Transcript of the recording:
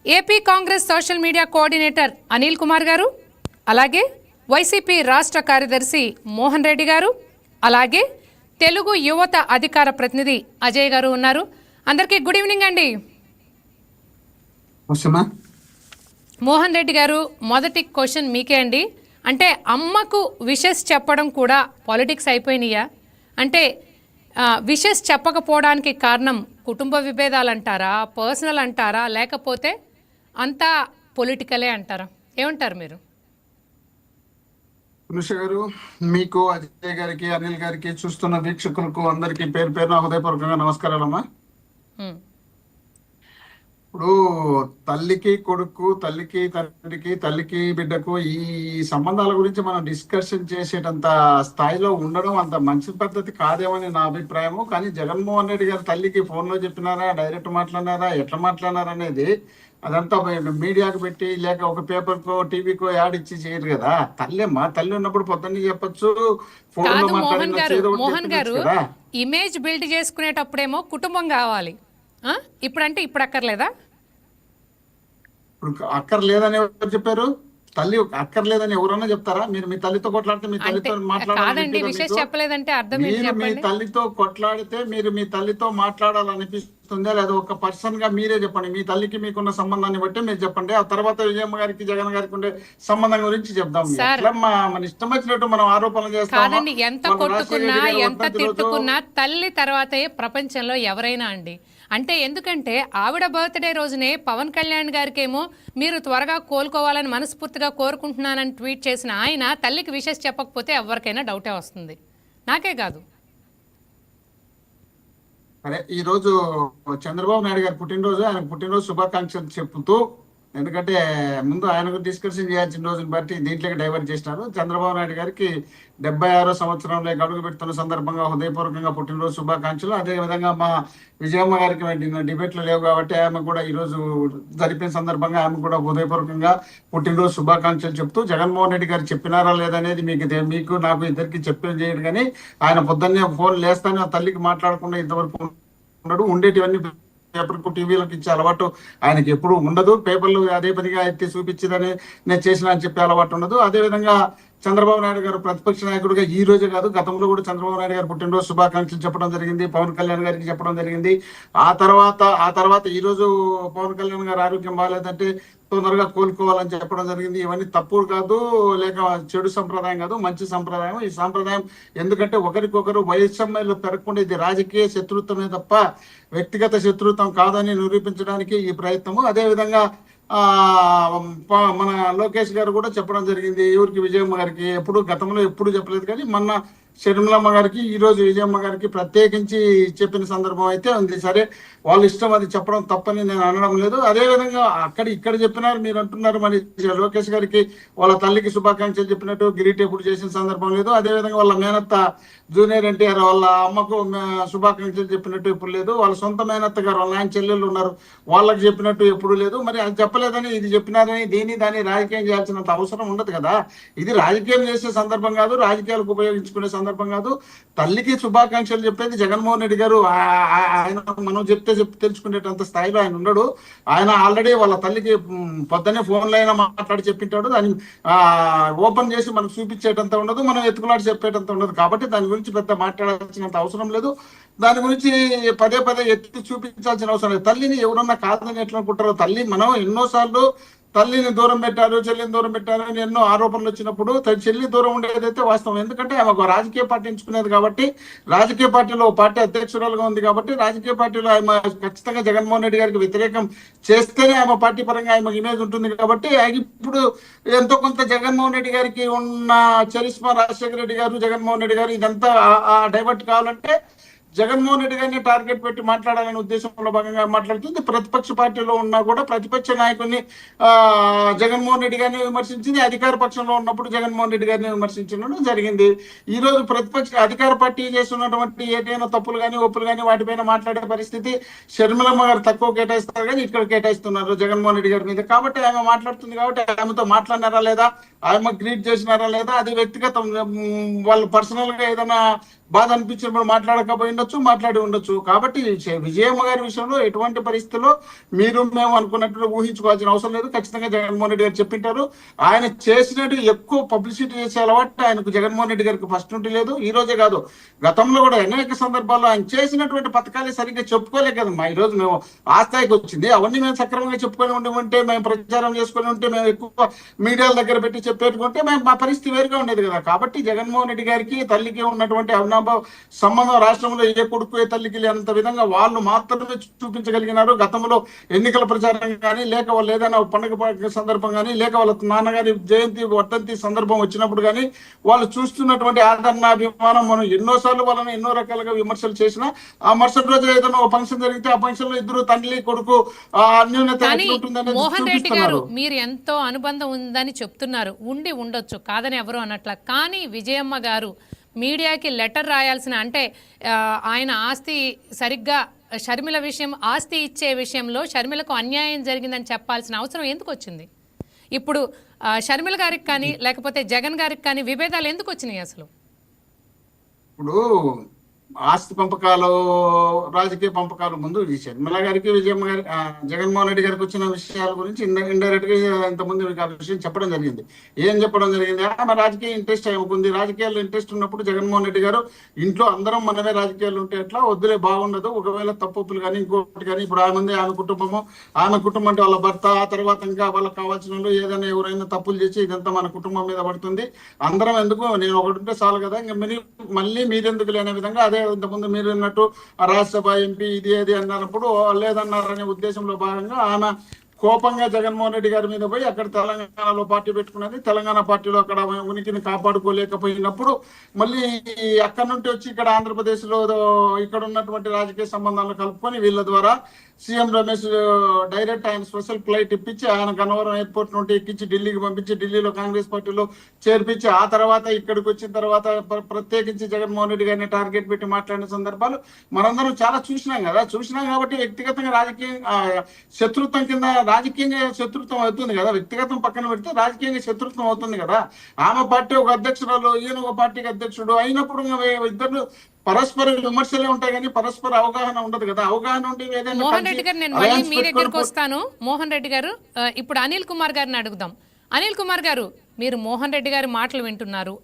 AP Congress social media coordinator Anil Kumar గారు, అలాగే YCP రాష్ట్ర కార్యదర్శి మోహన్ రెడ్డి గారు, అలాగే తెలుగు యువత అధికార ప్రతినిధి అజయ్ గారు ఉన్నారు. అందరికీ గుడ్ ఈవినింగ్ అండి. మోహన్ రెడ్డి గారు, మొదటి క్వశ్చన్ మీకే అండి. అంటే అమ్మకు విషెస్ చెప్పడం కూడా పాలిటిక్స్ అయిపోయినాయా? అంటే విషెస్ చెప్పకపోవడానికి కారణం కుటుంబ విభేదాలు అంటారా, పర్సనల్ అంటారా, లేకపోతే అంతా పొలిటికలే అంటారా? ఏమంటారు మీరు? అనుష గారు, మీకు, అజయ్ గారికి, అనిల్ గారికి, చూస్తున్న వీక్షకులకు అందరికీ పేరు పేరున హృదయపూర్వకంగా నమస్కారాలమ్మా. ఇప్పుడు తల్లికి కొడుకు, తల్లికి తండ్రికి, తల్లికి బిడ్డకు ఈ సంబంధాల గురించి మనం డిస్కషన్ చేసేటంత స్థాయిలో ఉండడం అంత మంచి పద్ధతి కాదేమని నా అభిప్రాయము. కానీ జగన్మోహన్ రెడ్డి గారు తల్లికి ఫోన్లో చెప్పినారా, డైరెక్ట్ మాట్లాడినారా, ఎట్లా మాట్లాడినారా అనేది అదంతా మీడియాకు పెట్టి లేక ఒక పేపర్కో టీవీకో యాడ్ ఇచ్చి చేయరు కదా. తల్లి ఉన్నప్పుడు పొద్దున్నే చెప్పొచ్చు, ఫోన్ లో మాట్లాడిన. ఇమేజ్ బిల్డ్ చేసుకునేటప్పుడేమో కుటుంబం కావాలి, ఇప్పుడంటే ఇప్పుడు అక్కర్లేదా? ఇప్పుడు అక్కర్లేదని ఎవరు చెప్పారు? తల్లి అక్కర్లేదని ఎవరన్నా చెప్తారా? మీరు మీ తల్లితో కొట్లాడితే మీ తల్లితో మాట్లాడాలంటే మీ తల్లితో కొట్లాడితే మీరు మీ తల్లితో మాట్లాడాలనిపిస్తుందా లేదా? ఒక పర్సన్ గా మీరే చెప్పండి. మీ తల్లికి మీకున్న సంబంధాన్ని బట్టి మీరు చెప్పండి. ఆ తర్వాత విజయమ్మ గారికి, జగన్ గారికి ఉండే సంబంధం గురించి చెప్దాం. మన ఇష్టం వచ్చినట్టు మనం ఆరోపణలు చేస్తాం. ఎంత కొట్టుకున్నా, ఎంత తిట్టుకున్నా తల్లి తర్వాతే ప్రపంచంలో ఎవరైనా అండి. అంటే ఎందుకంటే ఆవిడ బర్త్డే రోజునే పవన్ కళ్యాణ్ గారికేమో మీరు త్వరగా కోలుకోవాలని మనస్ఫూర్తిగా కోరుకుంటున్నానని ట్వీట్ చేసిన ఆయన తల్లికి విషెస్ చెప్పకపోతే ఎవరికైనా డౌటే వస్తుంది, నాకే కాదు. అరే, ఈ రోజు చంద్రబాబు నాయుడు గారి పుట్టినరోజు, ఆయన పుట్టినరోజు శుభాకాంక్షలు చెప్తూ, ఎందుకంటే ముందు ఆయనకు డిస్కషన్ చేయాల్సిన రోజుని బట్టి దీంట్లోకి డైవర్ట్ చేసినారు. చంద్రబాబు నాయుడు గారికి 76వ సంవత్సరంలో అడుగు పెడుతున్న సందర్భంగా హృదయపూర్వకంగా పుట్టినరోజు శుభాకాంక్షలు. అదేవిధంగా మా విజయమ్మ గారికి డిబేట్లు లేవు కాబట్టి ఆమె కూడా ఈరోజు జరిపిన సందర్భంగా ఆమె కూడా హృదయపూర్వకంగా పుట్టినరోజు శుభాకాంక్షలు చెప్తూ, జగన్మోహన్ రెడ్డి గారు చెప్పినారా లేదనేది మీకు నాకు ఇద్దరికి చెప్పేది చేయడు. కానీ ఆయన పొద్దున్నే ఫోన్ లేస్తానే తల్లికి మాట్లాడకుండా ఇంతవరకు ఉన్నాడు. ఉండేటివన్నీ పేపర్కు, టీవీలకు ఇచ్చే అలవాటు ఆయనకి ఎప్పుడు ఉండదు. పేపర్లు అదే పనిగా ఎత్తి చూపించిందని నేను చేసిన అని చెప్పే అలవాటు ఉండదు. అదేవిధంగా చంద్రబాబు నాయుడు గారు ప్రతిపక్ష నాయకుడిగా ఈ రోజే కాదు, గతంలో కూడా చంద్రబాబు నాయుడు గారు పుట్టినరోజు శుభాకాంక్షలు చెప్పడం జరిగింది, పవన్ కళ్యాణ్ గారికి చెప్పడం జరిగింది. ఆ తర్వాత ఈ రోజు పవన్ కళ్యాణ్ గారు ఆరోగ్యం బాగాలేదంటే తొందరగా కోలుకోవాలని చెప్పడం జరిగింది. ఇవన్నీ తప్పుడు కాదు, లేక చెడు సంప్రదాయం కాదు, మంచి సంప్రదాయం. ఈ సంప్రదాయం ఎందుకంటే ఒకరికొకరు వైషమ్యాలు పెరగకుండా ఇది రాజకీయ శత్రుత్వమే తప్ప వ్యక్తిగత శత్రుత్వం కాదని నిరూపించడానికి ఈ ప్రయత్నము. అదేవిధంగా మన లోకేష్ గారు కూడా చెప్పడం జరిగింది. ఎవరికి? విజయమ్మ గారికి. గతంలో ఎప్పుడు చెప్పలేదు, కానీ మొన్న షర్మిలమ్మ గారికి, ఈ రోజు విజయమ్మ గారికి ప్రత్యేకించి చెప్పిన సందర్భం అయితే ఉంది. సరే, వాళ్ళ ఇష్టం, అది చెప్పడం తప్పని నేను అనడం లేదు. అదేవిధంగా ఇక్కడ చెప్పినారు, మీరు అంటున్నారు మరి లోకేష్ గారికి వాళ్ళ తల్లికి శుభాకాంక్షలు చెప్పినట్టు గిరీట్ ఎప్పుడు చేసిన సందర్భం లేదు. అదేవిధంగా వాళ్ళ మేనత్త జూనియర్ ఎన్టీఆర్ వాళ్ళ అమ్మకు శుభాకాంక్షలు చెప్పినట్టు ఎప్పుడు లేదు. వాళ్ళ సొంత మేనత్త గారు, వాళ్ళ ఆయన చెల్లెళ్ళు ఉన్నారు, వాళ్ళకి చెప్పినట్టు ఎప్పుడు లేదు. మరి అది చెప్పలేదని ఇది చెప్పినారని దాన్ని రాజకీయం చేయాల్సినంత అవసరం ఉండదు కదా. ఇది రాజకీయం చేసే సందర్భం కాదు, రాజకీయాలకు ఉపయోగించుకునే సందర్భం కాదు. తల్లికి శుభాకాంక్షలు చెప్పేది జగన్మోహన్ రెడ్డి గారు. ఆయన మనం చెప్తే తెలుసుకునేటంత స్థాయిలో ఆయన ఉండడు. ఆయన ఆల్రెడీ వాళ్ళ తల్లికి పొద్దున్నే ఫోన్లో అయినా మాట్లాడి చెప్పింటాడు. దాన్ని ఓపెన్ చేసి మనకు చూపించేటంత ఉండదు, మనం ఎత్తుకులాడి చెప్పేటంత ఉండదు. కాబట్టి దాని గురించి పెద్ద మాట్లాడాల్సినంత అవసరం లేదు. దాని గురించి పదే ఎత్తి చూపించాల్సిన అవసరం లేదు. తల్లిని ఎవరన్నా కాదని ఎట్లా అనుకుంటారో, తల్లి మనం ఎన్నోసార్లు తల్లిని దూరం పెట్టారు, చెల్లిని దూరం పెట్టారు అని ఎన్నో ఆరోపణలు వచ్చినప్పుడు చెల్లి దూరం ఉండేదైతే వాస్తవం. ఎందుకంటే ఆమె ఒక రాజకీయ పార్టీ ఎంచుకునేది కాబట్టి, రాజకీయ పార్టీలో పార్టీ అధ్యక్షురాలుగా ఉంది కాబట్టి, రాజకీయ పార్టీలో ఆమె ఖచ్చితంగా జగన్మోహన్ రెడ్డి గారికి వ్యతిరేకం చేస్తేనే ఆమె పార్టీ పరంగా ఆమె ఇమేజ్ ఉంటుంది. కాబట్టి ఇప్పుడు ఎంతో కొంత జగన్మోహన్ రెడ్డి గారికి ఉన్న చరిస్మా, రాజశేఖర రెడ్డి గారు, జగన్మోహన్ రెడ్డి గారు ఇదంతా డైవర్ట్ కావాలంటే జగన్మోహన్ రెడ్డి గారిని టార్గెట్ పెట్టి మాట్లాడాలనే ఉద్దేశంలో భాగంగా మాట్లాడుతుంది. ప్రతిపక్ష పార్టీలో ఉన్నా కూడా ప్రతిపక్ష నాయకుడిని జగన్మోహన్ రెడ్డి గారిని విమర్శించింది, అధికార పక్షంలో ఉన్నప్పుడు జగన్మోహన్ రెడ్డి గారిని విమర్శించడం జరిగింది. ఈ రోజు అధికార పార్టీ చేస్తున్నటువంటి ఏదైనా తప్పులు కానీ ఒప్పులు కానీ వాటిపైన మాట్లాడే పరిస్థితి షర్మిలమ్మ గారు తక్కువ కేటాయిస్తారు, కానీ ఇక్కడ కేటాయిస్తున్నారు జగన్మోహన్ రెడ్డి గారి మీద. కాబట్టి ఆమె మాట్లాడుతుంది కాబట్టి ఆమెతో మాట్లాడినారా లేదా, ఆమె గ్రీట్ చేసినారా లేదా, అది వ్యక్తిగతం. వాళ్ళు పర్సనల్ గా ఏదైనా బాధ అనిపించినప్పుడు మాట్లాడకపోయి ఉండొచ్చు, మాట్లాడి ఉండొచ్చు. కాబట్టి విజయమ్మ గారి విషయంలో ఎటువంటి పరిస్థితుల్లో మీరు మేము అనుకున్నట్టు ఊహించుకోవాల్సిన అవసరం లేదు. ఖచ్చితంగా జగన్మోహన్ రెడ్డి గారు చెప్పింటారు. ఆయన చేసినట్టు ఎక్కువ పబ్లిసిటీ చేసే అలవాటు ఆయనకు జగన్మోహన్ రెడ్డి గారికి ఫస్ట్ నుండి లేదు. ఈ రోజే కాదు, గతంలో కూడా అనేక సందర్భాల్లో ఆయన చేసినటువంటి పథకాలే సరిగ్గా చెప్పుకోలే కదమ్మా ఈ రోజు మేము ఆ స్థాయికి వచ్చింది. అవన్నీ మేము సక్రమంగా చెప్పుకొని ఉంటే, మేము ప్రచారం చేసుకొని ఉంటే, మేము ఎక్కువ మీడియాల దగ్గర పెట్టి చెప్పేట్టుకుంటే మేము మా పరిస్థితి వేరుగా ఉండేది కదా. కాబట్టి జగన్మోహన్ రెడ్డి గారికి తల్లికి ఉన్నటువంటి అవినాభావ సంబంధం రాష్ట్రంలో ఏ కొడుకు ఏ తల్లికి లేనంత విధంగా వాళ్ళు మాత్రమే చూపించగలిగినారు. గతంలో ఎన్నికల ప్రచారం కానీ, లేక వాళ్ళు ఏదైనా పండుగ సందర్భం కానీ, లేక వాళ్ళ నాన్నగారి జయంతి వర్ధంతి సందర్భం వచ్చినప్పుడు కానీ వాళ్ళు చూస్తున్నటువంటి ఆదరణ అభిమానం మనం ఎన్నోసార్లు వాళ్ళని ఎన్నో రకాలుగా విమర్శలు చేసినా ఆ మరుసటి రోజు ఏదైనా ఒక ఫంక్షన్ జరిగితే ఆ ఫంక్షన్ లో ఇద్దరు తండ్రి కొడుకు అన్యోన్యత కానీ ఉంటుందనేది మోహన్ రెడ్డి గారు చూపిస్తున్నారు. మీరు ఎంతో అనుబంధం ఉందని చెప్తున్నారు, ఉండి ఉండొచ్చు కాదని ఎవరు అన్నట్ల. కానీ విజయమ్మ గారు మీడియాకి లెటర్ రాయాల్సిన, అంటే ఆయన ఆస్తి సరిగ్గా షర్మిల విషయం, ఆస్తి ఇచ్చే విషయంలో షర్మిలకు అన్యాయం జరిగిందని చెప్పాల్సిన అవసరం ఎందుకు వచ్చింది? ఇప్పుడు షర్మిల గారికి కానీ లేకపోతే జగన్ గారికి కానీ విభేదాలు ఎందుకు వచ్చినాయి అసలు? ఇప్పుడు ఆస్తి పంపకాలు, రాజకీయ పంపకాలు ముందు ఈ షర్మిల గారికి విజయమ్మ గారి జగన్మోహన్ రెడ్డి గారికి వచ్చిన విషయాల గురించి ఇండైరెక్ట్ గా ఇంతకుముందు మీకు ఆ విషయం చెప్పడం జరిగింది. ఏం చెప్పడం జరిగింది? మరి రాజకీయ ఇంట్రెస్ట్ ఉంది. రాజకీయాల్లో ఇంట్రెస్ట్ ఉన్నప్పుడు జగన్మోహన్ రెడ్డి గారు ఇంట్లో అందరం మనమే రాజకీయాలు ఉంటే ఎట్లా, వద్దులే బాగుండదు, ఒకవేళ తప్పులు కానీ ఇంకోటి కానీ, ఇప్పుడు ఆమె కుటుంబము, ఆమె కుటుంబం అంటే వాళ్ళ భర్త, ఆ తర్వాత ఇంకా వాళ్ళకి కావాల్సిన వాళ్ళు ఏదైనా ఎవరైనా తప్పులు చేసి ఇదంతా మన కుటుంబం మీద పడుతుంది, అందరం ఎందుకు, నేను ఒకటి ఉంటే చాలు కదా, ఇంకా మళ్ళీ మీరెందుకు లేని విధంగా అదే ఇంతకుముందు మీరు అన్నట్టు రాజ్యసభ ఎంపీ ఇది అది అన్నప్పుడు లేదన్నారనే ఉద్దేశంలో భాగంగా ఆమె కోపంగా జగన్మోహన్ రెడ్డి గారి మీద పోయి అక్కడ తెలంగాణలో పార్టీ పెట్టుకున్నది. తెలంగాణ పార్టీలో అక్కడ ఉనికిని కాపాడుకోలేకపోయినప్పుడు మళ్ళీ అక్కడ నుండి వచ్చి ఇక్కడ ఆంధ్రప్రదేశ్ లో ఇక్కడ ఉన్నటువంటి రాజకీయ సంబంధాలను కలుపుకొని వీళ్ళ ద్వారా సీఎం రమేష్ డైరెక్ట్ ఆయన స్పెషల్ ఫ్లైట్ ఇప్పించి ఆయన గన్నవరం ఎయిర్పోర్ట్ నుండి ఎక్కించి ఢిల్లీకి పంపించి ఢిల్లీలో కాంగ్రెస్ పార్టీలో చేర్పించి ఆ తర్వాత ఇక్కడికి వచ్చిన తర్వాత ప్రత్యేకించి జగన్మోహన్ రెడ్డి గారిని టార్గెట్ పెట్టి మాట్లాడిన సందర్భాలు మనందరం చాలా చూసినాం కదా. చూసినాం కాబట్టి వ్యక్తిగతంగా రాజకీయ శత్రుత్వం కింద రాజకీయంగా శత్రుత్వం అవుతుంది కదా. వ్యక్తిగతం పక్కన పెడితే రాజకీయంగా శత్రుత్వం అవుతుంది కదా. ఆమె పార్టీ ఒక అధ్యక్షురాలు, ఈయన ఒక పార్టీకి అధ్యక్షుడు అయినప్పుడు ఇద్దరు పరస్పర విమర్శలే ఉంటాయి కానీ పరస్పర అవగాహన ఉండదు కదా. అవగాహన ఉండి మోహన్ రెడ్డి గారు, నేను మళ్ళీ మీ దగ్గరకు వస్తాను. మోహన్ రెడ్డి గారు, ఇప్పుడు అనిల్ కుమార్ గారిని అడుగుదాం. అనిల్ కుమార్ గారు, మీరు మోహన్ రెడ్డి గారి మాటలు వింటున్నారు,